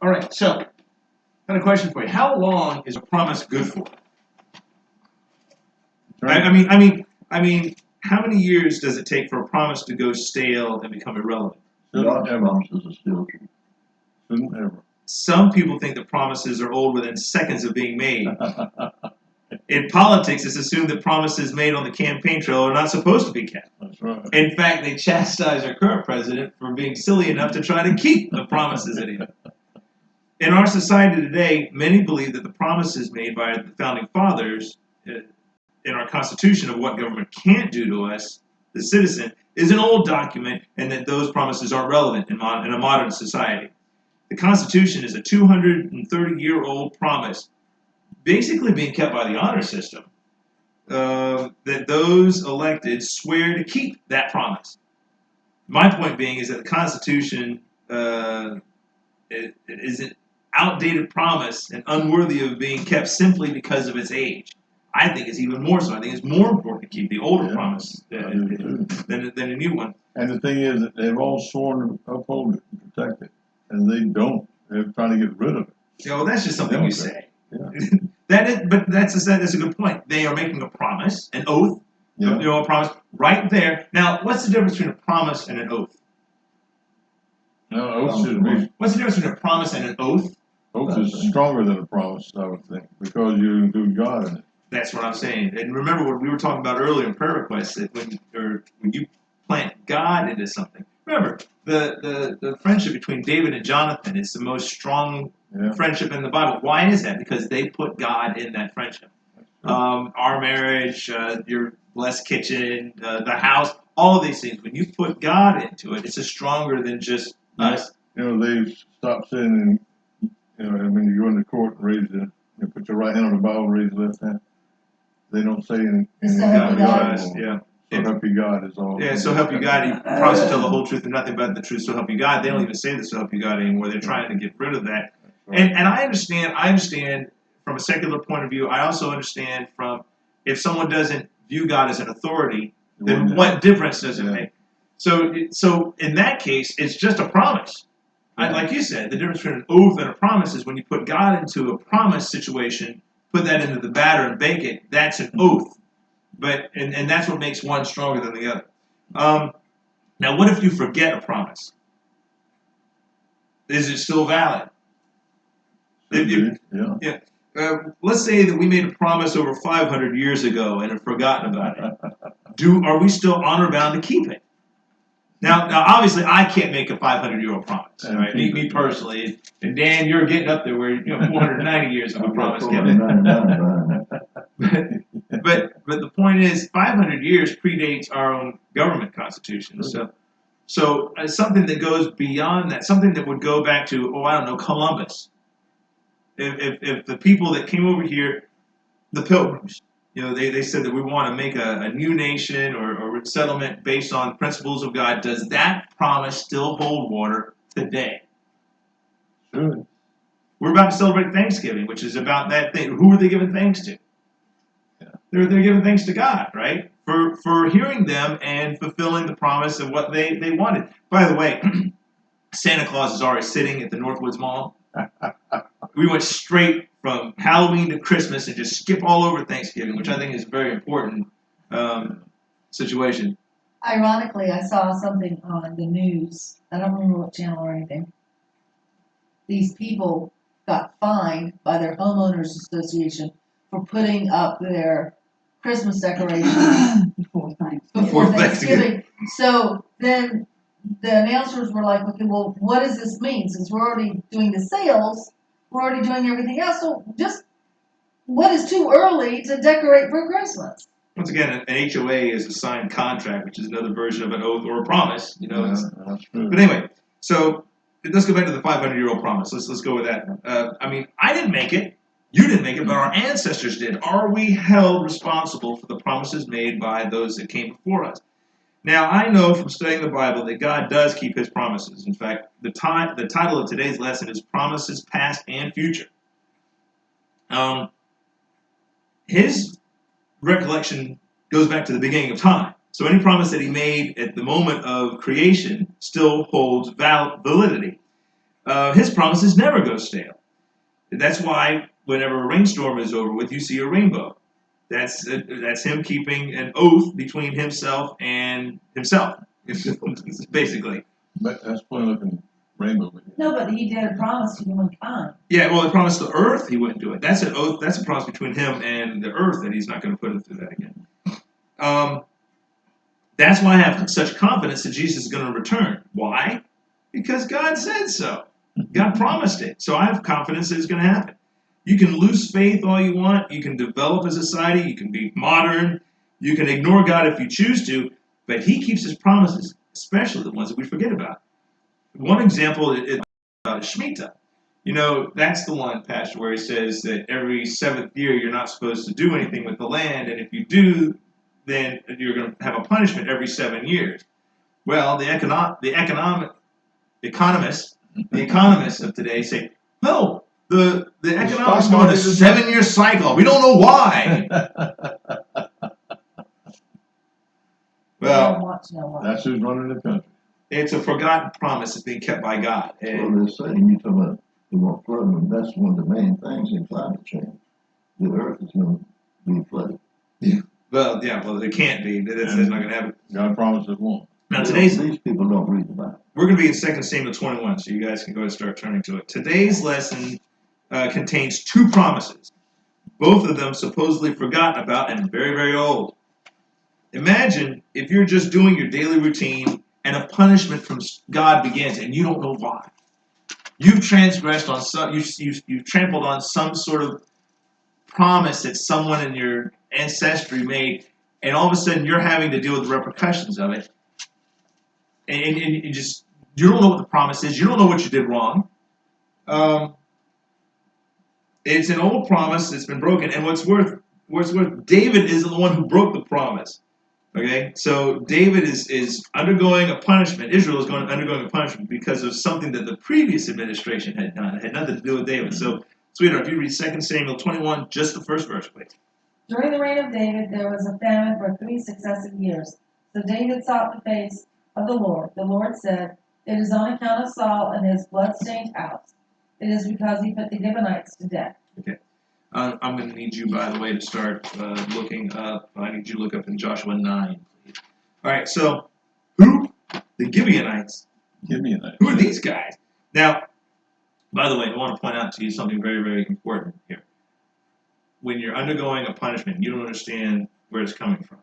All right, so got a question for you. How long is a promise good for? I mean, how many years does it take for a promise to go stale and become irrelevant? God's promises are still true. Shouldn't ever. Some people think that promises are old within seconds of being made. In politics, it's assumed that promises made on the campaign trail are not supposed to be kept. That's right. In fact, they chastise our current president for being silly enough to try to keep the promises that he made. In our society today, many believe that the promises made by the founding fathers in our Constitution of what government can't do to us, the citizen, is an old document and that those promises aren't relevant in a modern society. The Constitution is a 230-year-old promise, basically being kept by the honor system, that those elected swear to keep that promise. My point being is that the Constitution is an outdated promise and unworthy of being kept simply because of its age. I think it's even more so. I think it's more important to keep the older promise than a new one. And the thing is that they've all sworn to uphold it and protect it. And they don't. They're trying to get rid of it. You know, that's just something you say. Yeah. But that's a good point. They are making a promise, an oath, a promise right there. Now, what's the difference between a promise and an oath? No, oath should be. What's the difference between a promise and an oath? Oath is stronger than a promise, I would think, because you include God in it. That's what I'm saying. And remember what we were talking about earlier in prayer requests, that when you plant God into something. Remember, the friendship between David and Jonathan is the most strong friendship in the Bible. Why is that? Because they put God in that friendship. Our marriage, your blessed kitchen, the house, all of these things. When you put God into it, it's stronger than just us. You know, they stopped saying, when you go into court and put your right hand on the Bible, raise your left hand. They don't say in God. So help you God is all. Yeah, so help you God. He promised to tell the whole truth and nothing but the truth. So help you God. They don't even say the so help you God anymore. They're trying to get rid of that. Right. And I understand from a secular point of view. I also understand from if someone doesn't view God as an authority, then what difference does it make? So in that case, it's just a promise. Like you said, the difference between an oath and a promise is when you put God into a promise situation, put that into the batter and bake it, that's an oath. But and that's what makes one stronger than the other. Now, what if you forget a promise? Is it still valid? Let's say that we made a promise over 500 years ago and have forgotten about it. Are we still honor bound to keep it? Now, obviously, I can't make a 500-year-old promise. Right? Me personally, and Dan, you're getting up there where 490 years of a promise. But the point is, 500 years predates our own government constitution. So something that goes beyond that, something that would go back to, Columbus. If the people that came over here, the Pilgrims, they said that we want to make a new nation or settlement based on principles of God. Does that promise still hold water today? Sure. We're about to celebrate Thanksgiving, which is about that thing. Who are they giving thanks to? They're giving thanks to God, right? For hearing them and fulfilling the promise of what they wanted. By the way, Santa Claus is already sitting at the Northwoods Mall. We went straight from Halloween to Christmas and just skip all over Thanksgiving, which I think is a very important situation. Ironically, I saw something on the news. I don't remember what channel or anything. These people got fined by their homeowners association for putting up their Christmas decorations before Thanksgiving. So then the announcers were like, okay, well, what does this mean? Since we're already doing the sales, we're already doing everything else. So just what is too early to decorate for Christmas? Once again, an HOA is a signed contract, which is another version of an oath or a promise. But anyway, so let's go back to the 500-year-old promise. Let's go with that. I didn't make it. You didn't make it, but our ancestors did. Are we held responsible for the promises made by those that came before us? Now, I know from studying the Bible that God does keep his promises. In fact, the title of today's lesson is Promises Past and Future. His recollection goes back to the beginning of time. So any promise that he made at the moment of creation still holds validity. His promises never go stale. That's why whenever a rainstorm is over with, you see a rainbow. That's him keeping an oath between himself and himself, basically. But that's funny looking rainbow. No, but he did a promise to humankind. Yeah, well, he promised the earth he wouldn't do it. That's an oath. That's a promise between him and the earth that he's not going to put it through that again. That's why I have such confidence that Jesus is going to return. Why? Because God said so. God promised it. So I have confidence that it's going to happen. You can lose faith all you want. You can develop a society. You can be modern. You can ignore God if you choose to. But he keeps his promises, especially the ones that we forget about. One example is Shemitah. You know, that's the one, Pastor, where he says that every seventh year you're not supposed to do anything with the land. And if you do, then you're going to have a punishment every 7 years. Well, the economists of today say, no, the economics go on a 7-year cycle. We don't know why. Well, that's who's running the country. It's a forgotten promise that's being kept by God. Well, they're saying you're talking about they want flooding. That's one of the main things in climate change. The earth is going to be flooded. Yeah. Well, it can't be. That's not going to happen. God promised it won't. Now, these people don't read the Bible. We're going to be in 2 Samuel 21, so you guys can go ahead and start turning to it. Today's lesson contains two promises, both of them supposedly forgotten about and very, very old. Imagine if you're just doing your daily routine and a punishment from God begins and you don't know why. You've transgressed on you've trampled on some sort of promise that someone in your ancestry made, and all of a sudden you're having to deal with the repercussions of it. And you don't know what the promise is. You don't know what you did wrong. It's an old promise that's been broken. And what's worth, David is the one who broke the promise. Okay, so David is undergoing a punishment. Israel is undergoing a punishment because of something that the previous administration had done. It had nothing to do with David. So, sweetheart, if you read 2 Samuel 21, just the first verse, please. During the reign of David, there was a famine for 3 successive years. So David sought the face of the Lord. The Lord said, "It is on account of Saul and his blood-stained house. It is because he put the Gibeonites to death." Okay. I'm going to need you, by the way, to start looking up. I need you to look up in Joshua 9, please. All right, so who? The Gibeonites. Who are these guys? Now, by the way, I want to point out to you something very, very important here. When you're undergoing a punishment, you don't understand where it's coming from.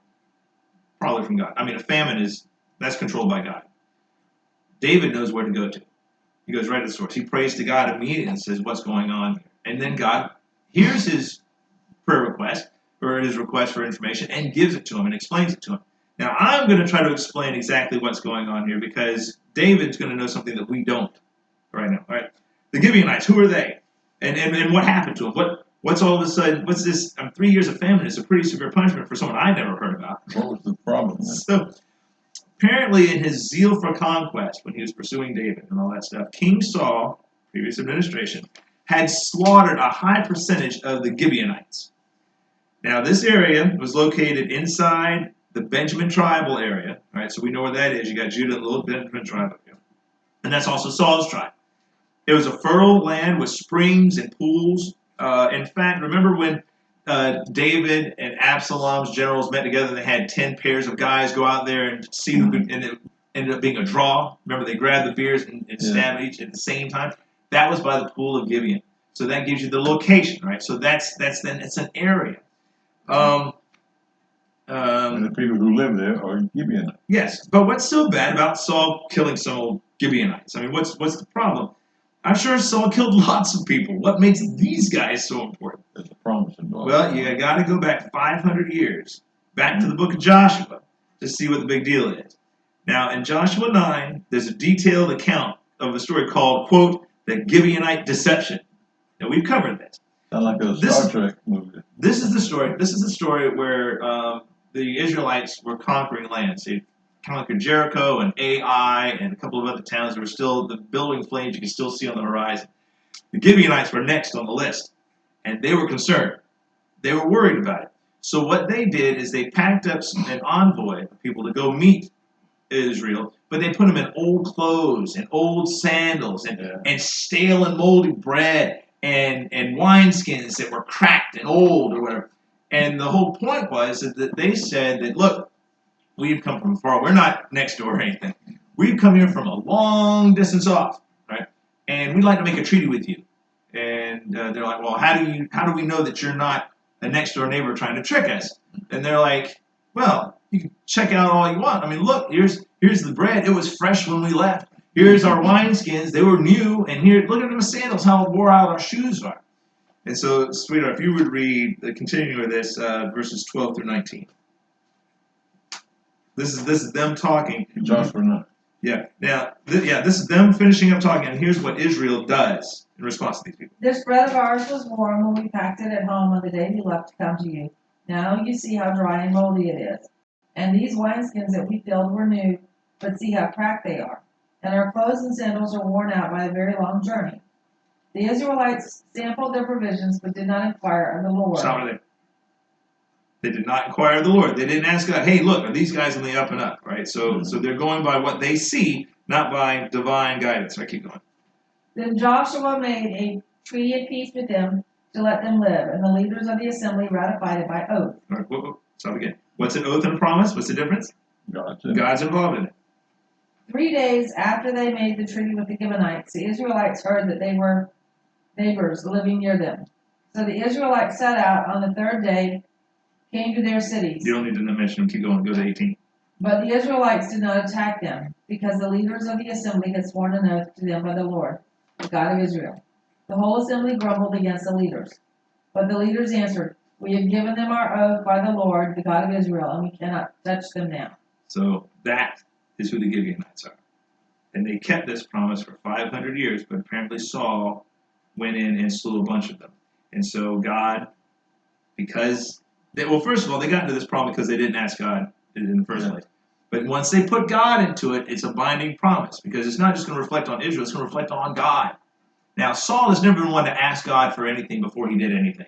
Probably from God. I mean, a famine that's controlled by God. David knows where to go to. He goes right to the source. He prays to God immediately and says, what's going on here? And then God hears his prayer request or his request for information and gives it to him and explains it to him. Now, I'm going to try to explain exactly what's going on here because David's going to know something that we don't right now. All right. The Gibeonites, who are they? And what happened to them? What's all of a sudden, what's this? 3 years of famine is a pretty severe punishment for someone I'd never heard about. What was the problem? So, apparently in his zeal for conquest, when he was pursuing David and all that stuff, King Saul, previous administration, had slaughtered a high percentage of the Gibeonites. Now, this area was located inside the Benjamin tribal area. All right, so we know where that is. You got Judah and the little Benjamin tribe up here. And that's also Saul's tribe. It was a fertile land with springs and pools. In fact, remember when David and Absalom's generals met together and they had 10 pairs of guys go out there and see who could, and it ended up being a draw. Remember, they grabbed the beers and stabbed each at the same time. That was by the pool of Gibeon. So that gives you the location, right? So that's an area. And the people who live there are Gibeonites. Yes, but what's so bad about Saul killing some old Gibeonites? I mean, what's the problem? I'm sure Saul killed lots of people. What makes these guys so important? There's a promise involved. Well, you got to go back 500 years, back to the book of Joshua, to see what the big deal is. Now, in Joshua 9, there's a detailed account of a story called, quote, the Gibeonite deception. Now, we've covered this. Sound like a Star Trek movie. This is the story. This is the story where the Israelites were conquering lands. They conquered Jericho and Ai and a couple of other towns. There were still the building flames you can still see on the horizon. The Gibeonites were next on the list, and they were concerned. They were worried about it. So what they did is they packed up an envoy of people to go meet Israel but they put them in old clothes and old sandals and stale and moldy bread and wineskins that were cracked and old or whatever. And the whole point was that they said that, look, we've come from far. We're not next door or anything. We've come here from a long distance off, right? And we'd like to make a treaty with you. And they're like, well, how do we know that you're not a next door neighbor trying to trick us? And they're like, well, you can check out all you want. I mean, look, here's the bread. It was fresh when we left. Here's our wineskins. They were new. And here, look at them sandals, how wore out our shoes are. And so, sweetheart, if you would read, continuing with this, verses 12 through 19. This is them talking. Joshua 9. Yeah. Now, this is them finishing up talking, and here's what Israel does in response to these people. This bread of ours was warm when we packed it at home on the day we left to come to you. Now you see how dry and moldy it is. And these wineskins that we filled were new, but see how cracked they are. And our clothes and sandals are worn out by a very long journey. The Israelites sampled their provisions, but did not inquire of the Lord. Stop right there. They did not inquire of the Lord. They didn't ask God, hey, look, are these guys on the up and up, right? So they're going by what they see, not by divine guidance. Right, keep going. Then Joshua made a treaty of peace with them to let them live, and the leaders of the assembly ratified it by oath. All right, whoa, stop again. What's an oath and a promise? What's the difference? God's involved in it. 3 days after they made the treaty with the Gibeonites, the Israelites heard that they were neighbors living near them. So the Israelites set out on the third day, came to their cities. You don't need to mention them. Keep going. Go to 18. But the Israelites did not attack them, because the leaders of the assembly had sworn an oath to them by the Lord, the God of Israel. The whole assembly grumbled against the leaders. But the leaders answered, we have given them our oath by the Lord, the God of Israel, and we cannot touch them now. So that is who the Gibeonites are. And they kept this promise for 500 years, but apparently Saul went in and slew a bunch of them. And so God, because first of all, they got into this problem because they didn't ask God in the first place. But once they put God into it, it's a binding promise, because it's not just going to reflect on Israel, it's going to reflect on God. Now, Saul has never been one to ask God for anything before he did anything.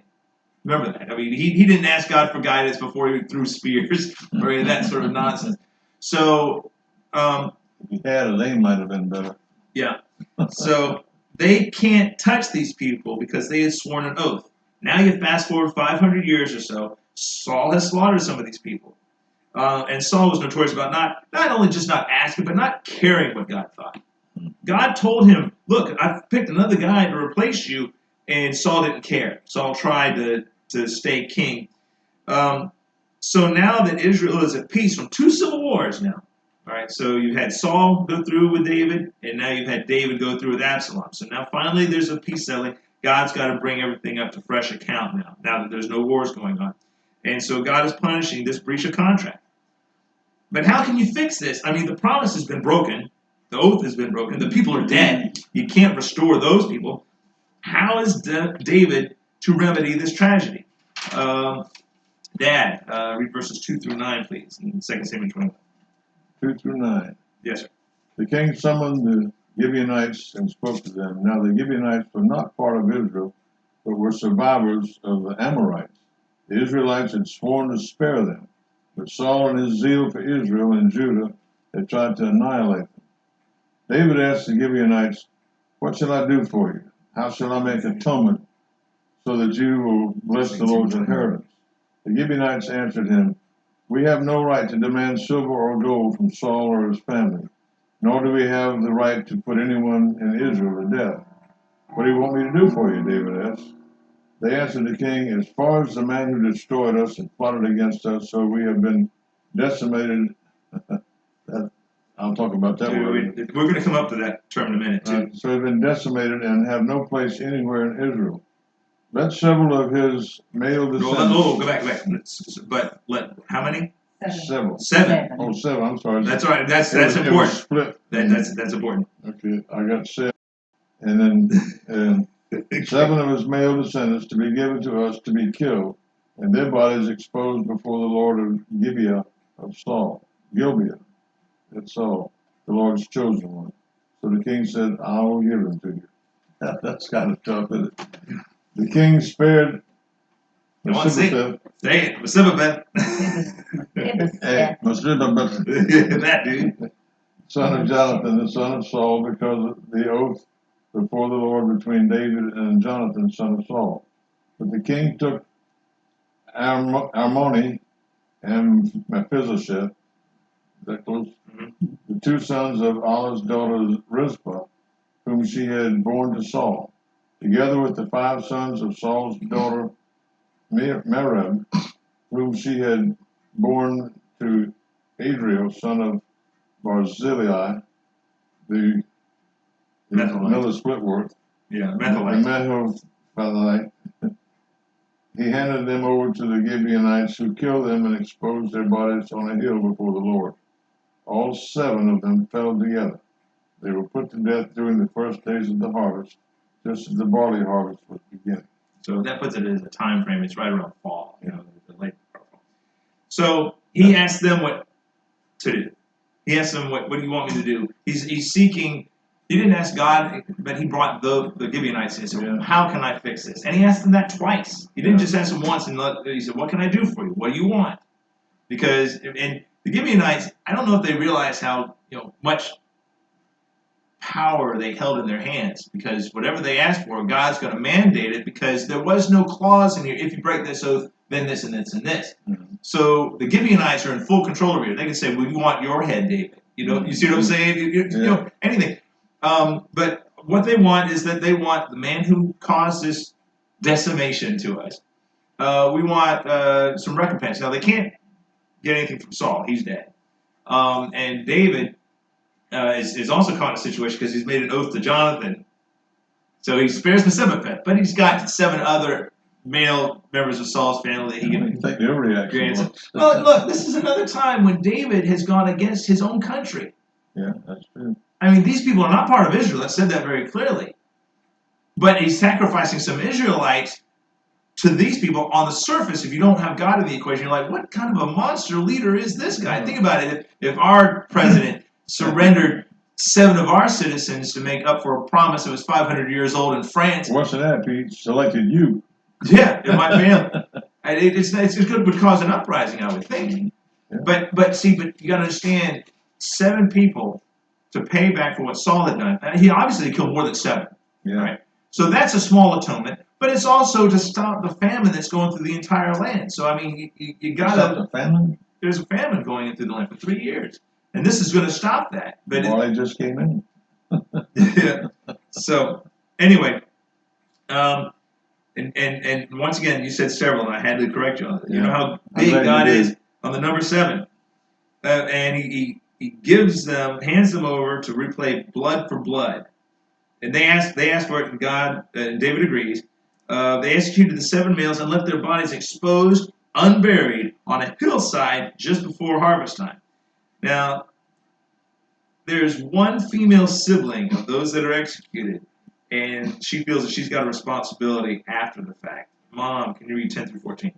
Remember that. I mean, he didn't ask God for guidance before he threw spears or any of that sort of nonsense. So, if he had, a name might have been better. Yeah. So they can't touch these people because they had sworn an oath. Now you fast forward 500 years or so, Saul has slaughtered some of these people. And Saul was notorious about not only just not asking, but not caring what God thought. God told him, look, I've picked another guy to replace you, and Saul didn't care. Saul tried to stay king. So now that Israel is at peace from 2 civil wars now, all right, so you've had Saul go through with David, and now you've had David go through with Absalom. So now finally there's a peace settling. God's got to bring everything up to fresh account now that there's no wars going on. And so God is punishing this breach of contract. But how can you fix this? I mean, the promise has been broken. The oath has been broken. The people are dead. You can't restore those people. How is David to remedy this tragedy? Dad, read verses 2 through 9, please, in 2 Samuel 21. 2 through 9. Yes, sir. The king summoned the Gibeonites and spoke to them. Now the Gibeonites were not part of Israel, but were survivors of the Amorites. The Israelites had sworn to spare them, but Saul in his zeal for Israel and Judah had tried to annihilate them. David asked the Gibeonites, what shall I do for you? How shall I make atonement so that you will bless the Lord's inheritance? The Gibeonites answered him, we have no right to demand silver or gold from Saul or his family, nor do we have the right to put anyone in Israel to death. What do you want me to do for you? David asked. They answered the king, as far as the man who destroyed us and plotted against us, so we have been decimated. I'll talk about that word. We're going to come up to that term in a minute, too. So we've been decimated and have no place anywhere in Israel. Let several of his male descendants... go back. But how many? Several. 7. Oh, 7, I'm sorry. That's all right. That's important. It was split. That's important. Okay, I got 7. And then 7 of his male descendants to be given to us to be killed, and their bodies exposed before the Lord of Gibeah of Saul. Gilbeah. That's Saul, the Lord's chosen one. So the king said, I will give them to you. That's kind of tough, isn't it? The king spared Mephibosheth. Say it. Mephibosheth. Hey, Mephibosheth. That dude. son of Jonathan, the son of Saul, because of the oath before the Lord between David and Jonathan, son of Saul. But the king took Armoni and Mephibosheth, is that close? The two sons of Allah's daughter Rizpah, whom she had borne to Saul, together with the 5 sons of Saul's daughter Merab, whom she had borne to Adriel, son of Barzillai, the Miller Splitworth, Methelite. Methelite. He handed them over to the Gibeonites, who killed them and exposed their bodies on a hill before the Lord. All 7 of them fell together. They were put to death during the first days of the harvest, just as the barley harvest was beginning. So that puts it as a time frame. It's right around fall, the late fall. So he asked them what to do. He asked them, what do you want me to do? He's seeking. He didn't ask God, but he brought the Gibeonites in and said, how can I fix this? And he asked them that twice. He didn't just ask them once, and he said, what can I do for you? What do you want? Because, and the Gibeonites, I don't know if they realize how much power they held in their hands, because whatever they asked for, God's going to mandate it, because there was no clause in here, if you break this oath, then this and this and this. Mm-hmm. So the Gibeonites are in full control over you. They can say, well, we want your head, David. You see what I'm saying? Anything. But what they want is that they want the man who caused this decimation to us. We want some recompense. Now, they can't get anything from Saul. He's dead. And David is also caught in a situation because he's made an oath to Jonathan. So he spares Mephibosheth, but he's got 7 other male members of Saul's family that he can take their reaction. Well, look, this is another time when David has gone against his own country. Yeah, that's true. I mean, these people are not part of Israel. I said that very clearly. But he's sacrificing some Israelites to these people on the surface. If you don't have God in the equation, you're like, what kind of a monster leader is this guy? Think about it. If our president surrendered 7 of our citizens to make up for a promise that was 500 years old in France. Worse than that, Pete, selected you. Yeah, in my family. It's good, would cause an uprising, I would think. Yeah. But you got to understand, 7 people to pay back for what Saul had done. He obviously killed more than 7. Yeah. Right? So that's a small atonement, but it's also to stop the famine that's going through the entire land. So, I mean, you got to... Stop the famine? There's a famine going into the land for 3 years. And this is going to stop that. But I just came in. Yeah. So, anyway, and once again, you said several, and I had to correct you on that. You know how big God is on the number 7. And he gives them, hands them over to replay blood for blood. And they ask for it, and God, and David agrees. They executed the 7 males and left their bodies exposed, unburied, on a hillside just before harvest time. Now, there's one female sibling of those that are executed, and she feels that she's got a responsibility after the fact. Mom, can you read 10 through 14?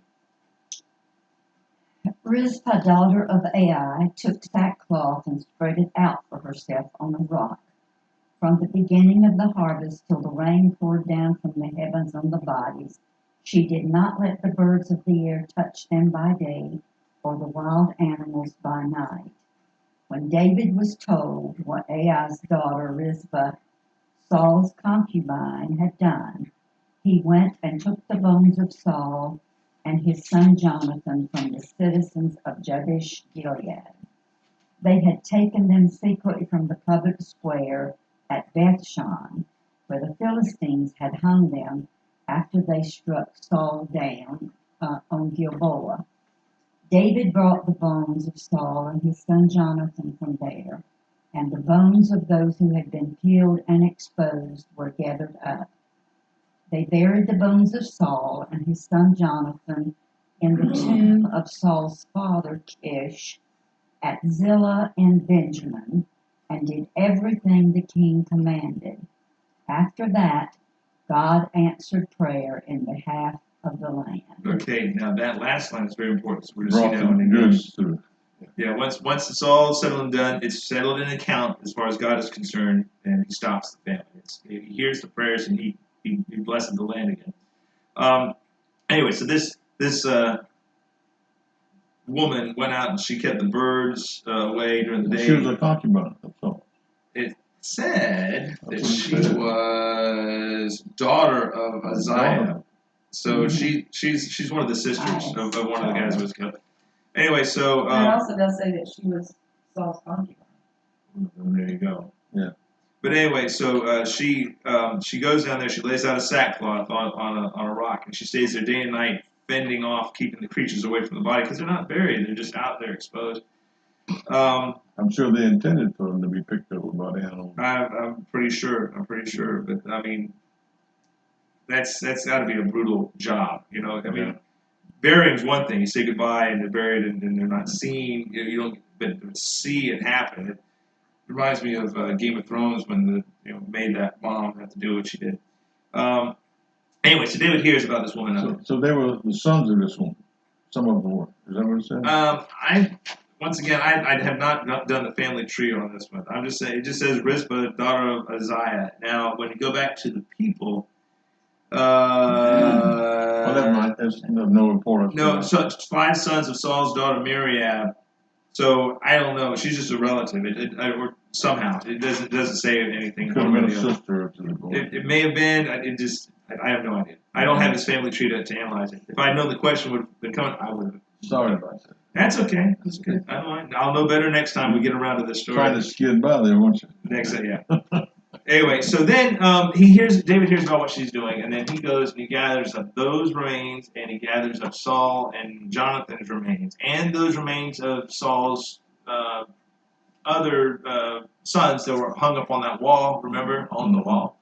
Rizpah, daughter of Ai, took sackcloth and spread it out for herself on a rock. From the beginning of the harvest till the rain poured down from the heavens on the bodies, she did not let the birds of the air touch them by day, or the wild animals by night. When David was told what Ai's daughter Rizpah, Saul's concubine, had done, he went and took the bones of Saul and his son Jonathan from the citizens of Jabesh Gilead. They had taken them secretly from the public square at Bethshan, where the Philistines had hung them after they struck Saul down on Gilboa. David brought the bones of Saul and his son Jonathan from there, and the bones of those who had been killed and exposed were gathered up. They buried the bones of Saul and his son Jonathan in the tomb of Saul's father Kish at Zillah in Benjamin, and did everything the king commanded. After that, God answered prayer in behalf of the land. Okay, now that last line is very important. So we're going to see that one again. Yeah, once it's all settled and done, it's settled in account as far as God is concerned, and he stops the famine. He hears the prayers, and he blesses the land again. Anyway, so this woman went out and she kept the birds away during the day. She was a concubine. That's all. It said that That's what she it said. was daughter of Isaiah. So she's one of the sisters of one of the guys who was killed. Anyway, so And it also does say that she was Saul's concubine. there you go. Yeah. But anyway, so she goes down there. She lays out a sackcloth on a rock, and she stays there day and night, fending off, keeping the creatures away from the body because they're not buried; they're just out there exposed. I'm sure they intended for them to be picked up by the animals. I'm pretty sure. But I mean, that's got to be a brutal job, you know. I mean, Yeah. burying's one thing. You say goodbye and they're buried and they're not seen. You don't, but to see it happen. It reminds me of Game of Thrones when made that mom have to do what she did. Anyway, so David hears about this woman. So they were the sons of this woman. Some of them were. Is that what it said? I have not done the family tree on this one. I'm just saying it just says Rizpah, daughter of Isaiah. Now, when you go back to the people, Well, never mind. That's no importance. no, so 5 sons of Saul's daughter Miriam. So I don't know. She's just a relative. Or somehow it doesn't say anything. Could have been a sister to the boy. It may have been. I have no idea. I don't have his family tree to analyze it. If I had known the question would have been coming, I would have. Sorry about that. That's okay. That's good. I don't mind. I'll know better next time we get around to this story. Trying to skid by there, weren't you? Next, yeah. Anyway, so then David hears about what she's doing, and then he goes and he gathers up those remains, and he gathers up Saul and Jonathan's remains, and those remains of Saul's other sons that were hung up on that wall, remember, on the wall.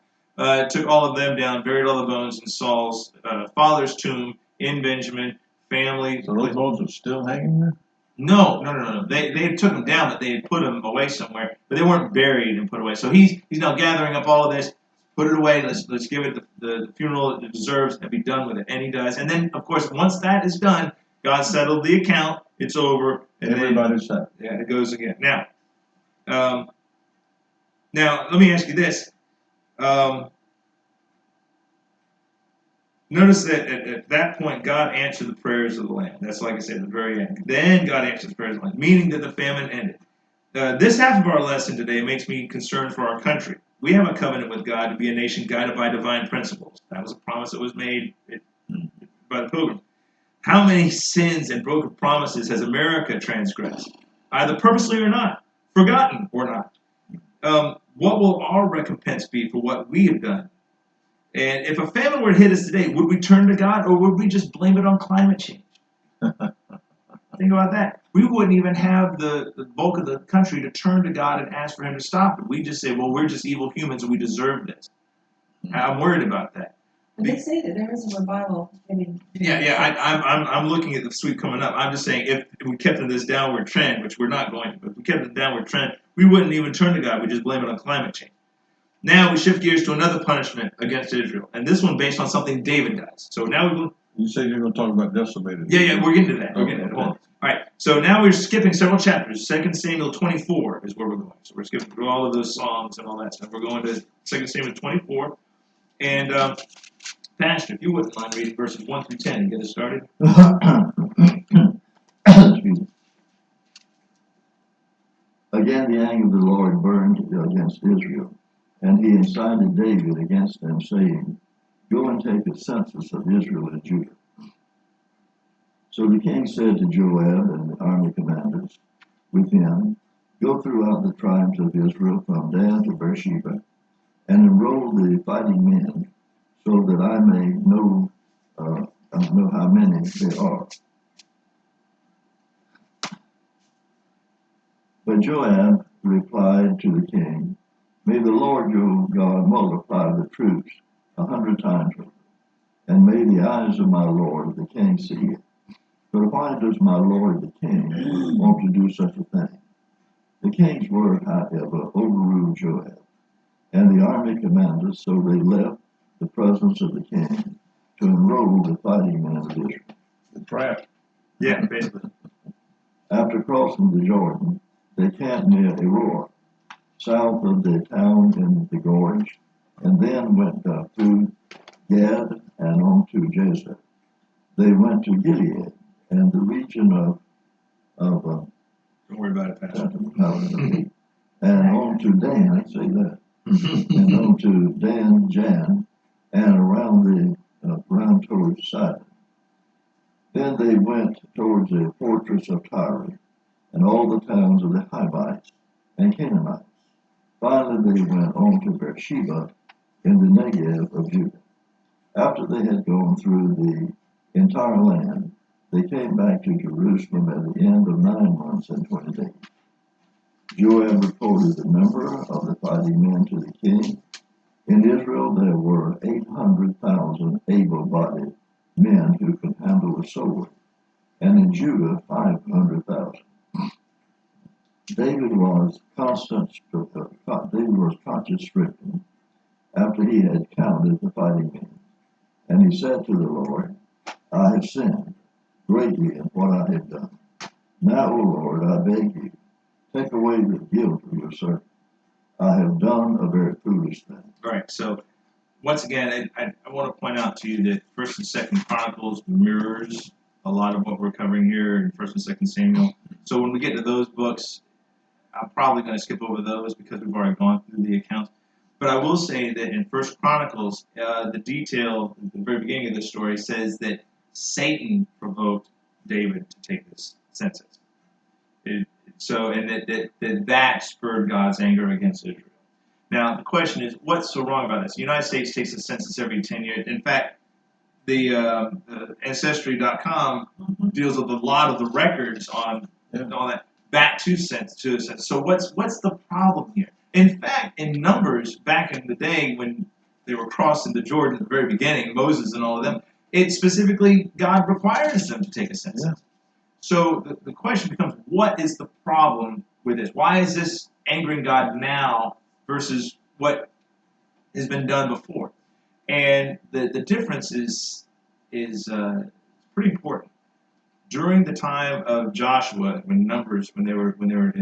Took all of them down, buried all the bones in Saul's father's tomb in Benjamin, family. So those bones are still hanging there? No. They took them down, but they had put them away somewhere, but they weren't buried and put away. So he's now gathering up all of this, put it away. Let's give it the funeral it deserves and be done with it. And he does. And then, of course, once that is done, God settled the account. It's over. And Everybody's happy. Yeah, it goes again. Now, let me ask you this. Notice that at that point, God answered the prayers of the land. That's like I said at the very end. Then God answered the prayers of the land, meaning that the famine ended. This half of our lesson today makes me concerned for our country. We have a covenant with God to be a nation guided by divine principles. That was a promise that was made by the pilgrims. How many sins and broken promises has America transgressed, either purposely or not, forgotten or not? What will our recompense be for what we have done? And if a famine were to hit us today, would we turn to God or would we just blame it on climate change? Think about that. We wouldn't even have the bulk of the country to turn to God and ask for Him to stop it. We just say, well, we're just evil humans and we deserve this. I'm worried about that. But they say that there is a revival getting. I'm looking at the sweep coming up. I'm just saying if we kept in this downward trend, which we're not going to, but if we kept in the downward trend, we wouldn't even turn to God. We just blame it on climate change. Now we shift gears to another punishment against Israel, and this one based on something David does. So now we're going. You said you're going to talk about decimated. Yeah, we're getting to that. Hold on. All right, so now we're skipping several chapters. 2 Samuel 24 is where we're going. So we're skipping through all of those songs and all that stuff. We're going to 2 Samuel 24, and Pastor, if you wouldn't mind reading verses 1 through 10 and get us started. Excuse me. Again, the anger of the Lord burned against Israel, and he incited David against them, saying, "Go and take a census of Israel and Judah." So the king said to Joab and the army commanders with him, "Go throughout the tribes of Israel from Dan to Beersheba, and enroll the fighting men, so that I may know how many there are." But Joab replied to the king, "May the Lord your God multiply the troops 100 times over, and may the eyes of my lord the king see it. But why does my lord the king want to do such a thing?" The king's word, however, overruled Joab and the army commanders, so they left the presence of the king to enroll the fighting men of Israel. The trap. Yeah, basically. After crossing the Jordan, they camped near Aroer, south of the town in the gorge, and then went through Gad and on to Jezer. They went to Gilead and the region of of Don't worry about it, Pastor. and on to Dan, I say that, and on to Dan, Jan, and around towards Sidon. Then they went towards the fortress of Tyre, and all the towns of the Hivites and Canaanites. Finally, they went on to Beersheba in the Negev of Judah. After they had gone through the entire land, they came back to Jerusalem at the end of 9 months and 20 days. Joab reported the number of the fighting men to the king. In Israel there were 800,000 able-bodied men who could handle a sword, and in Judah 500,000. David was conscience-stricken after he had counted the fighting men, and he said to the Lord, I have sinned greatly in what I have done. Now, O Lord, I beg you, take away the guilt of your servant. I have done a very foolish thing. All right, so once again, I want to point out to you that First and Second Chronicles mirrors a lot of what we're covering here in First and Second Samuel. So when we get to those books, I'm probably going to skip over those because we've already gone through the accounts. But I will say that in First Chronicles, the detail at the very beginning of the story says that Satan provoked David to take this census. That spurred God's anger against Israel. Now, the question is, what's so wrong about this? The United States takes a census every 10 years. In fact, the Ancestry.com deals with a lot of the records on all that back to the census. So what's the problem here? In fact, in Numbers, back in the day when they were crossing the Jordan at the very beginning, Moses and all of them, it specifically, God requires them to take a census. Yeah. So the question becomes, what is the problem with this? Why is this angering God now versus what has been done before? And the difference is pretty important. During the time of Joshua, when they were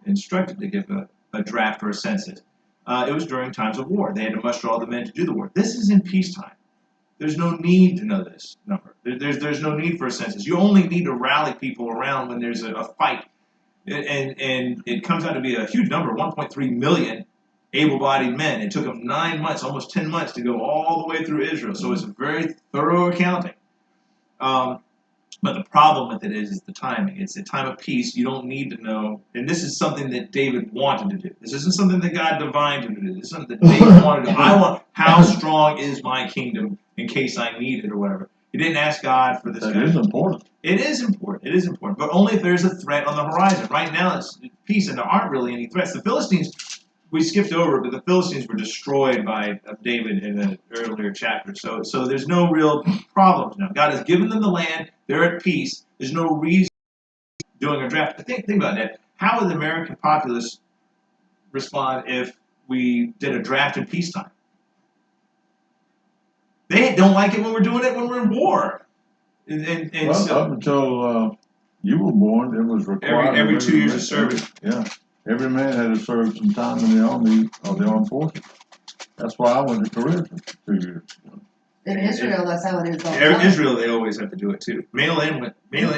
instructed to give a draft or a census, it was during times of war. They had to muster all the men to do the war. This is in peacetime. There's no need to know this number. There's no need for a census. You only need to rally people around when there's a fight. And it comes out to be a huge number, 1.3 million able-bodied men. It took them 9 months, almost 10 months, to go all the way through Israel. So it's a very thorough accounting. But the problem with it is the timing. It's a time of peace. You don't need to know. And this is something that David wanted to do. This isn't something that God divined him to do. This is something that David wanted to do. I want, how strong is my kingdom in case I need it or whatever. He didn't ask God for this. That is important. It is important. It is important. But only if there's a threat on the horizon. Right now it's peace and there aren't really any threats. The Philistines, we skipped over it, but the Philistines were destroyed by David in an earlier chapter. So there's no real problems now. God has given them the land. They're at peace. There's no reason doing a draft. Think about that. How would the American populace respond if we did a draft in peacetime? They don't like it when we're doing it when we're in war. Up until you were born, it was required. Every 2 years of service. Yeah. Every man had to serve some time in the army or the armed forces. That's why I went to Korea for 2 years. In Israel, that's how it is. In Israel, they always have to do it too. Male and female,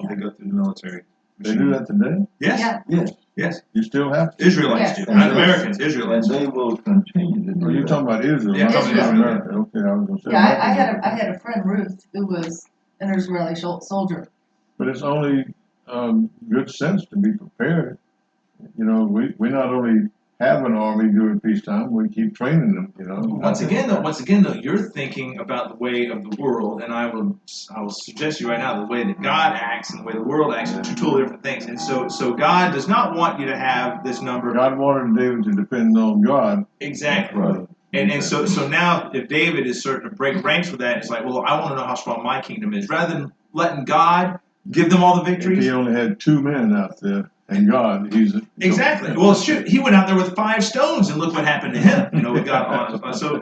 they go through the military. They do that today? Yes. Yeah. Yes. You still have to? Israelites do. Not Americans, Israelites. And they will continue to do Are you talking about Israel? Yeah, not Israel. America. Okay, I was going to say. Yeah, I had a friend, Ruth, who was an Israeli soldier. But it's only good sense to be prepared. You know, we not only have an army during peacetime, we keep training them, you know. Once again though, you're thinking about the way of the world, and I will suggest you right now the way that God acts and the way the world acts are two totally different things. And so God does not want you to have this number. God wanted David to depend on God. Exactly. Right. And so now if David is certain to break ranks with that, it's like, well, I want to know how strong my kingdom is. Rather than letting God give them all the victories. If he only had 2 men out there. And God, exactly. Well, shoot, he went out there with 5 stones, and look what happened to him. You know, with God on. So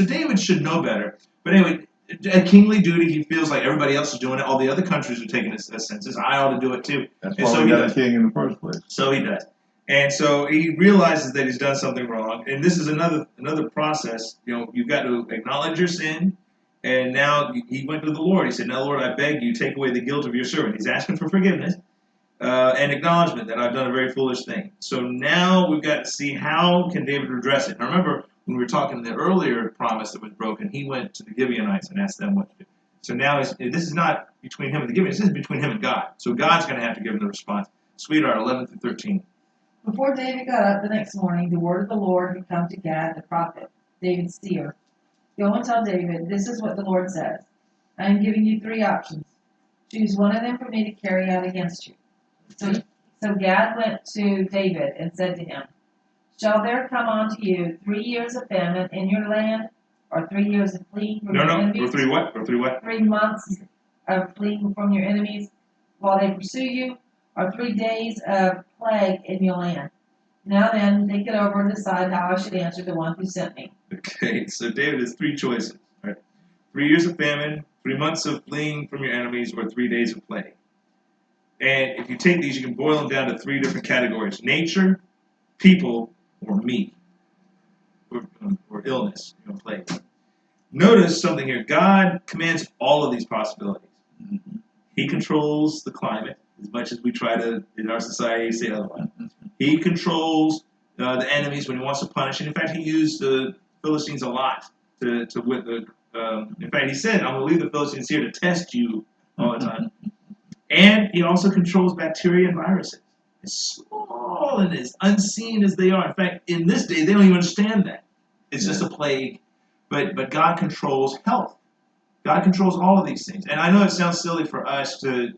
David should know better. But anyway, a kingly duty. He feels like everybody else is doing it. All the other countries are taking a census. I ought to do it too. That's why we got a king in the first place. So he does, and so he realizes that he's done something wrong. And this is another process. You know, you've got to acknowledge your sin. And now he went to the Lord. He said, "Now, Lord, I beg you, take away the guilt of your servant." He's asking for forgiveness. and acknowledgement that I've done a very foolish thing. So now we've got to see how can David redress it. Now remember, when we were talking the earlier promise that was broken, he went to the Gibeonites and asked them what to do. So now this is not between him and the Gibeonites, this is between him and God. So God's going to have to give him the response. Sweetheart, 11 through 13. Before David got up the next morning, the word of the Lord had come to Gad the prophet, David's seer. Go and tell David, this is what the Lord says. I am giving you 3 options. Choose one of them for me to carry out against you. So Gad went to David and said to him, shall there come on to you 3 years of famine in your land, or 3 years of fleeing from your enemies? Or 3 what? Or 3 what? 3 months of fleeing from your enemies while they pursue you, or 3 days of plague in your land. Now then, think it over and decide how I should answer the one who sent me. Okay, so David has 3 choices. Right? 3 years of famine, 3 months of fleeing from your enemies, or 3 days of plague. And if you take these, you can boil them down to 3 different categories: nature, people, or me, or illness, plague. Notice something here. God commands all of these possibilities. He controls the climate, as much as we try to, in our society, say otherwise. He controls the enemies when he wants to punish. And in fact, he used the Philistines a lot in fact, he said, I'm going to leave the Philistines here to test you all the time. And he also controls bacteria and viruses. As small and as unseen as they are. In fact, in this day, they don't even understand that. It's just a plague. But God controls health. God controls all of these things. And I know it sounds silly for us to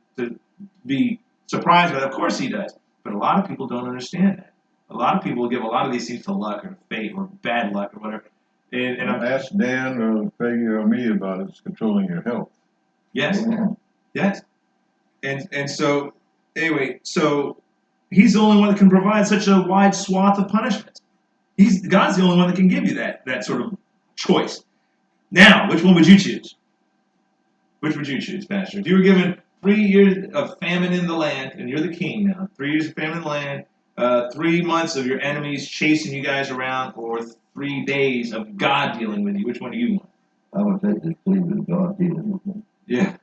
be surprised by that. Of course he does. But a lot of people don't understand that. A lot of people give a lot of these things to luck or fate or bad luck or whatever. And ask Dan or Peggy or me about it. It's controlling your health. Yes. Yes. And so, anyway, so he's the only one that can provide such a wide swath of punishments. God's the only one that can give you that sort of choice. Now, which one would you choose? Which would you choose, Pastor? If you were given 3 years of famine in the land, and you're the king now, 3 years of famine in the land, 3 months of your enemies chasing you guys around, or 3 days of God dealing with you, which one do you want? I would take the plea with God dealing with me. Yeah.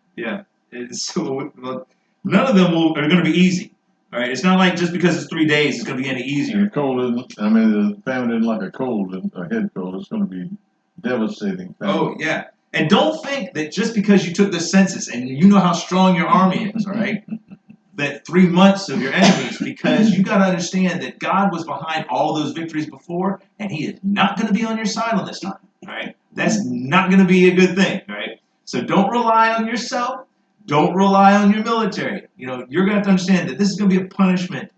And so none of them are going to be easy. All right, it's not like just because it's 3 days, it's going to be any easier. The famine isn't like a cold, a head cold. It's going to be devastating. Oh, yeah. And don't think that just because you took the census and you know how strong your army is, all right, that 3 months of your enemies, because you got to understand that God was behind all those victories before, and he is not going to be on your side on this time, all right? That's not going to be a good thing, right? So don't rely on yourself. Don't rely on your military. You're going to have to understand that this is going to be a punishment.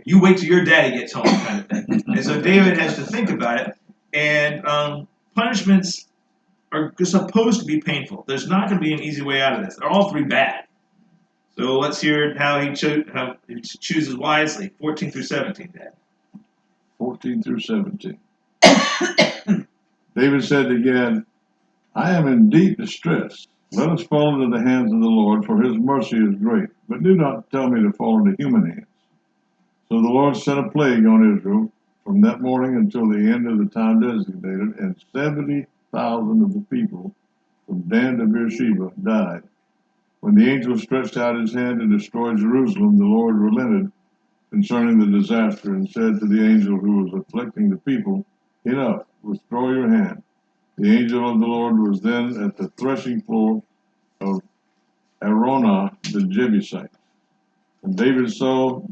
You wait till your daddy gets home kind of thing. And so David has to think about it. And punishments are supposed to be painful. There's not going to be an easy way out of this. They're all 3 bad. So let's hear how he chooses wisely. 14 through 17, Dad. 14 through 17. David said again, I am in deep distress. Let us fall into the hands of the Lord, for his mercy is great. But do not tell me to fall into human hands. So the Lord sent a plague on Israel from that morning until the end of the time designated, and 70,000 of the people from Dan to Beersheba died. When the angel stretched out his hand to destroy Jerusalem, the Lord relented concerning the disaster and said to the angel who was afflicting the people, enough, withdraw your hand. The angel of the Lord was then at the threshing floor of Araunah the Jebusite. And David saw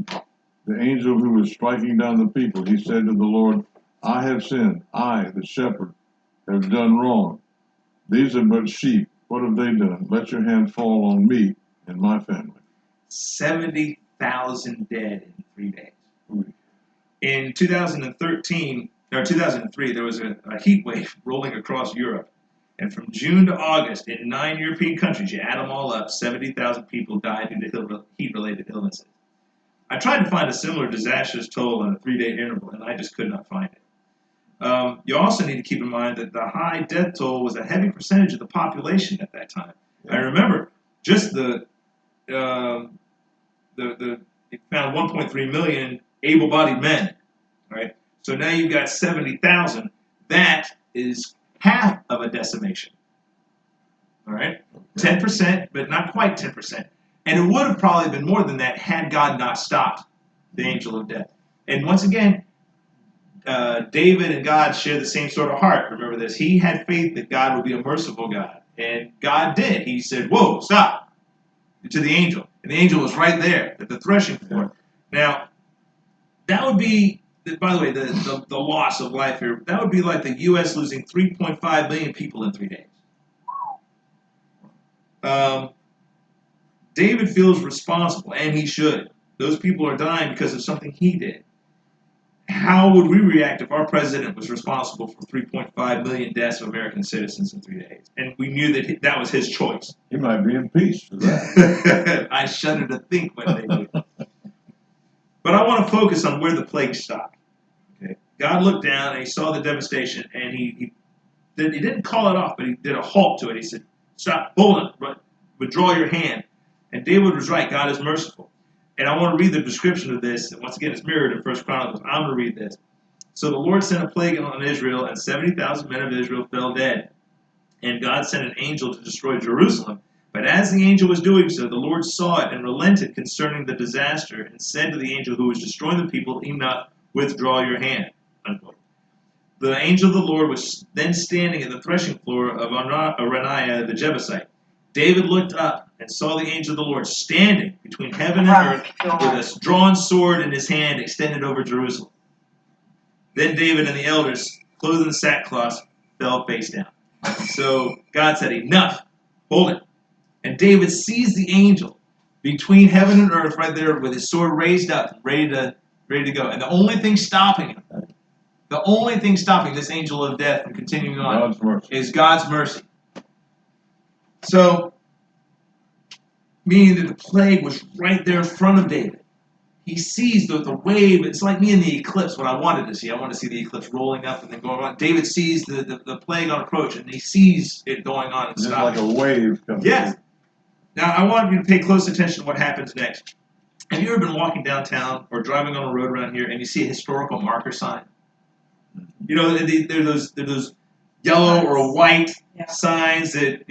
the angel who was striking down the people. He said to the Lord, I have sinned. I, the shepherd, have done wrong. These are but sheep. What have they done? Let your hand fall on me and my family. 70,000 dead in 3 days. In 2003, there was a heat wave rolling across Europe. And from June to August, in 9 European countries, you add them all up, 70,000 people died due to heat-related illnesses. I tried to find a similar disastrous toll on a 3-day interval, and I just could not find it. You also need to keep in mind that the high death toll was a heavy percentage of the population at that time. I remember just it found 1.3 million able-bodied men, right? So now you've got 70,000. That is half of a decimation, all right? 10%, but not quite 10%. And it would have probably been more than that had God not stopped the angel of death. And once again, David and God share the same sort of heart. Remember this. He had faith that God would be a merciful God. And God did. He said, whoa, stop, to the angel. And the angel was right there at the threshing floor. Now, that would be, by the way, the loss of life here, that would be like the U.S. losing 3.5 million people in 3 days. David feels responsible, and he should. Those people are dying because of something he did. How would we react if our president was responsible for 3.5 million deaths of American citizens in 3 days? And we knew that that was his choice. He might be impeached for that. I shudder to think what they did. But I want to focus on where the plague stopped. Okay. God looked down and he saw the devastation, and he didn't call it off, but he did a halt to it. He said, stop, hold on, withdraw your hand. And David was right. God is merciful. And I want to read the description of this. And once again, it's mirrored in 1 Chronicles. I'm going to read this. So the Lord sent a plague on Israel, and 70,000 men of Israel fell dead. And God sent an angel to destroy Jerusalem. But as the angel was doing so, the Lord saw it and relented concerning the disaster, and said to the angel who was destroying the people, enough, withdraw your hand. Unquote. The angel of the Lord was then standing at the threshing floor of Araniah the Jebusite. David looked up and saw the angel of the Lord standing between heaven and earth with a drawn sword in his hand extended over Jerusalem. Then David and the elders, clothed in sackcloth, fell face down. So God said, enough, hold it. And David seized the angel between heaven and earth right there with his sword raised up, ready to go. And the only thing stopping him, this angel of death from continuing on, is God's mercy. So, meaning that the plague was right there in front of David. He sees the wave. It's like me in the eclipse, what I wanted to see. I wanted to see the eclipse rolling up and then going on. David sees the plague on approach, and he sees it going on and Just stopping. like a wave coming. Yes. Now, I want you to pay close attention to what happens next. Have you ever been walking downtown or driving on a road around here and you see a historical marker sign? You know, they're those yellow or white signs that,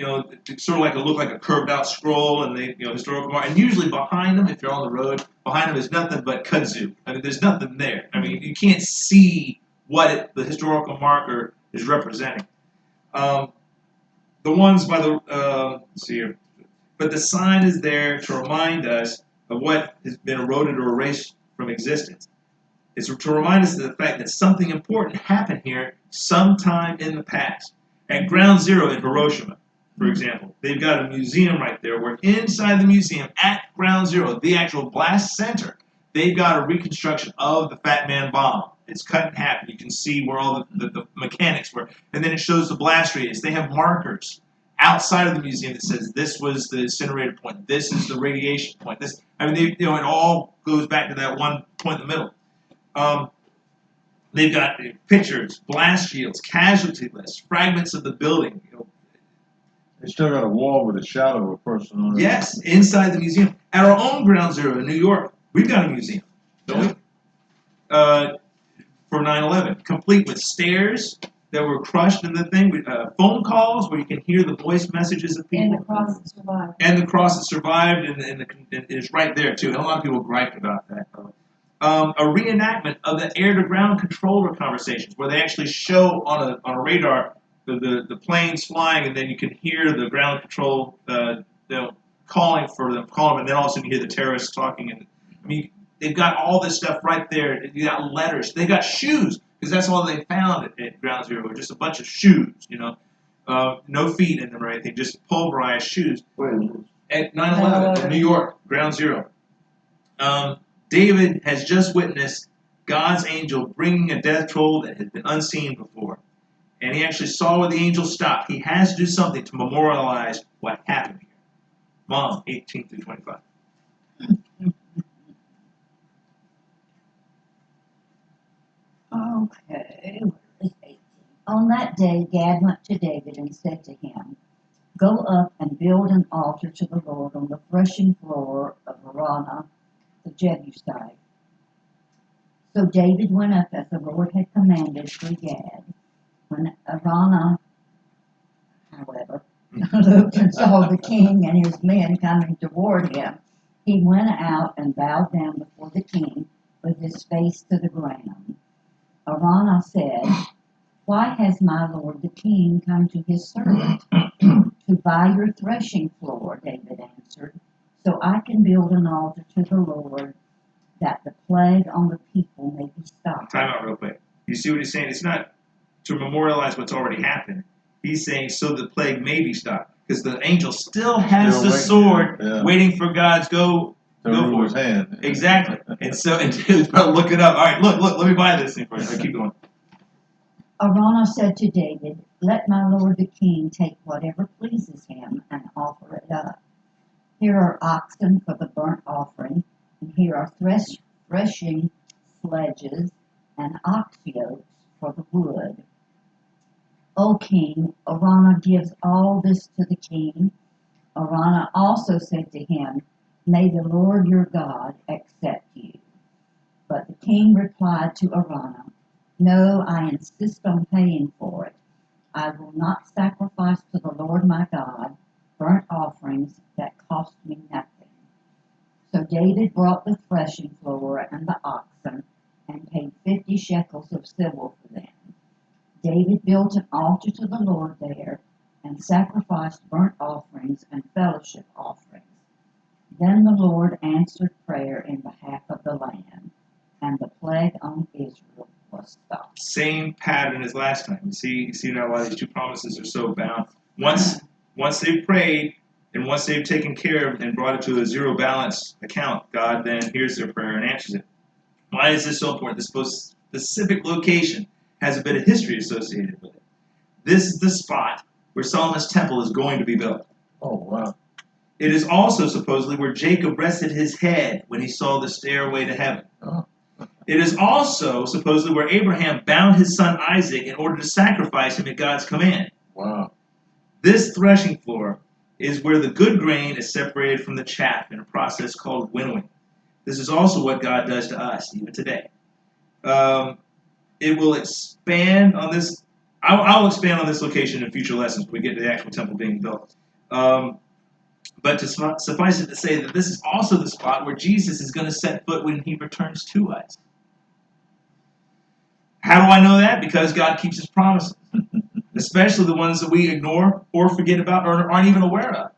sort of look like a curved out scroll, and they, historical mark. And usually behind them, if you're on the road, behind them is nothing but kudzu. I mean, there's nothing there. I mean, you can't see what the historical marker is representing. The ones by the, let's see here. But the sign is there to remind us of what has been eroded or erased from existence. It's to remind us of the fact that something important happened here sometime in the past. At Ground Zero in Hiroshima, for example, they've got a museum right there where inside the museum, at Ground Zero, the actual blast center, they've got a reconstruction of the Fat Man bomb. It's cut in half. You can see where all the mechanics were. And then it shows the blast radius. They have markers outside of the museum that says this was the incinerator point, this is the radiation point. It all goes back to that one point in the middle. They've got pictures, blast shields, casualty lists, fragments of the building. They still got a wall with a shadow of a person on it. Yes, inside the museum. At our own Ground Zero in New York, we've got a museum, don't we? For 9/11, complete with stairs that were crushed in the thing, with phone calls where you can hear the voice messages of people. And the cross that survived. And the cross that survived, and it's right there too. And a lot of people griped about that. A reenactment of the air-to-ground controller conversations, where they actually show on a radar the planes flying, and then you can hear the ground control calling for them, and then all of a sudden you hear the terrorists talking. And I mean, they've got all this stuff right there. You got letters. They got shoes, because that's all they found at Ground Zero, just a bunch of shoes. No feet in them or anything, just pulverized shoes. Where is it? At 9/11 in New York, Ground Zero. David has just witnessed God's angel bringing a death toll that had been unseen before. And he actually saw where the angel stopped. He has to do something to memorialize what happened here. Mom, 18 through 25. Okay. On that day, Gad went to David and said to him, "Go up and build an altar to the Lord on the threshing floor of Araunah the Jebusite." So David went up as the Lord had commanded through Gad. When Araunah, however, looked and saw the king and his men coming toward him, He went out and bowed down before the king with his face to the ground. Araunah said, "Why has my lord the king come to his servant?" "To buy your threshing floor," David answered, "so I can build an altar to the Lord, that the plague on the people may be stopped." Time out real quick. You see what he's saying? It's not to memorialize what's already happened. He's saying so the plague may be stopped. Because the angel still has the sword waiting for God's go for his it. hand. Exactly. And so, and David's about to look it up. All right, look, let me buy this thing for you. Keep going. Araunah said to David, "Let my lord the king take whatever pleases him and offer it up. Here are oxen for the burnt offering, and here are threshing sledges and ox yokes for the wood." "O king," Araunah gives all this to the king. Araunah also said to him, "May the Lord your God accept you." But the king replied to Araunah, "No, I insist on paying for it. I will not sacrifice to the Lord my God burnt offerings that cost me nothing." So David brought the threshing floor and the oxen and paid 50 shekels of silver for them. David built an altar to the Lord there and sacrificed burnt offerings and fellowship offerings. Then the Lord answered prayer in behalf of the land, and the plague on Israel was stopped. Same pattern as last time. You see now why these two promises are so bound. Once they've prayed and once they've taken care of and brought it to a zero balance account, God then hears their prayer and answers it. Why is this so important? This specific location has a bit of history associated with it. This is the spot where Solomon's temple is going to be built. Oh, wow. It is also supposedly where Jacob rested his head when he saw the stairway to heaven. Oh. It is also supposedly where Abraham bound his son Isaac in order to sacrifice him at God's command. Wow. This threshing floor is where the good grain is separated from the chaff in a process called winnowing. This is also what God does to us even today. It will expand on this. I'll expand on this location in future lessons when we get to the actual temple being built. But to suffice it to say that this is also the spot where Jesus is going to set foot when he returns to us. How do I know that? Because God keeps his promises, especially the ones that we ignore or forget about or aren't even aware of.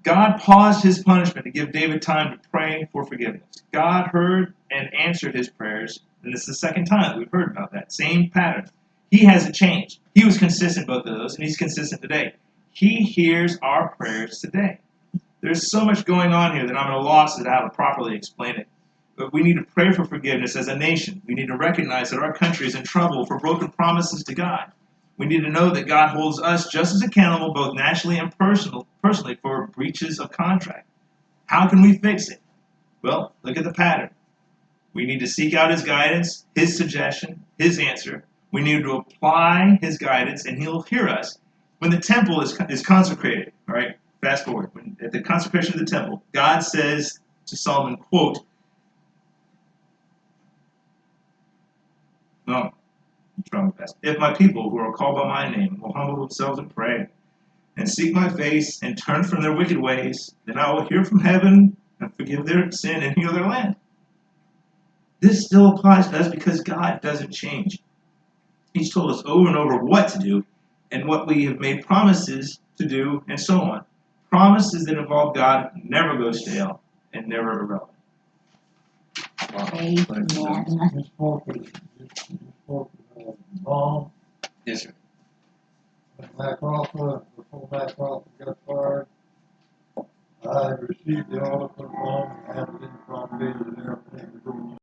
God paused his punishment to give David time to pray for forgiveness. God heard and answered his prayers, and this is the second time that we've heard about that. Same pattern. He hasn't changed. He was consistent both of those, and he's consistent today. He hears our prayers today. There's so much going on here that I'm at a loss at how to properly explain it. But we need to pray for forgiveness as a nation. We need to recognize that our country is in trouble for broken promises to God. We need to know that God holds us just as accountable, both nationally and personally, for breaches of contract. How can we fix it? Well, look at the pattern. We need to seek out his guidance, his suggestion, his answer. We need to apply his guidance, and he'll hear us. When the temple is consecrated, all right, fast forward. At the consecration of the temple, God says to Solomon, quote, no, "If my people who are called by my name will humble themselves and pray and seek my face and turn from their wicked ways, then I will hear from heaven and forgive their sin and heal their land." This still applies to us because God doesn't change. He's told us over and over what to do and what we have made promises to do and so on. Promises that involve God never go stale and never irrelevant. Wow. Amen. You spoke bomb. Yes, sir. Before Macroft got fired, I received the article from and handed it from David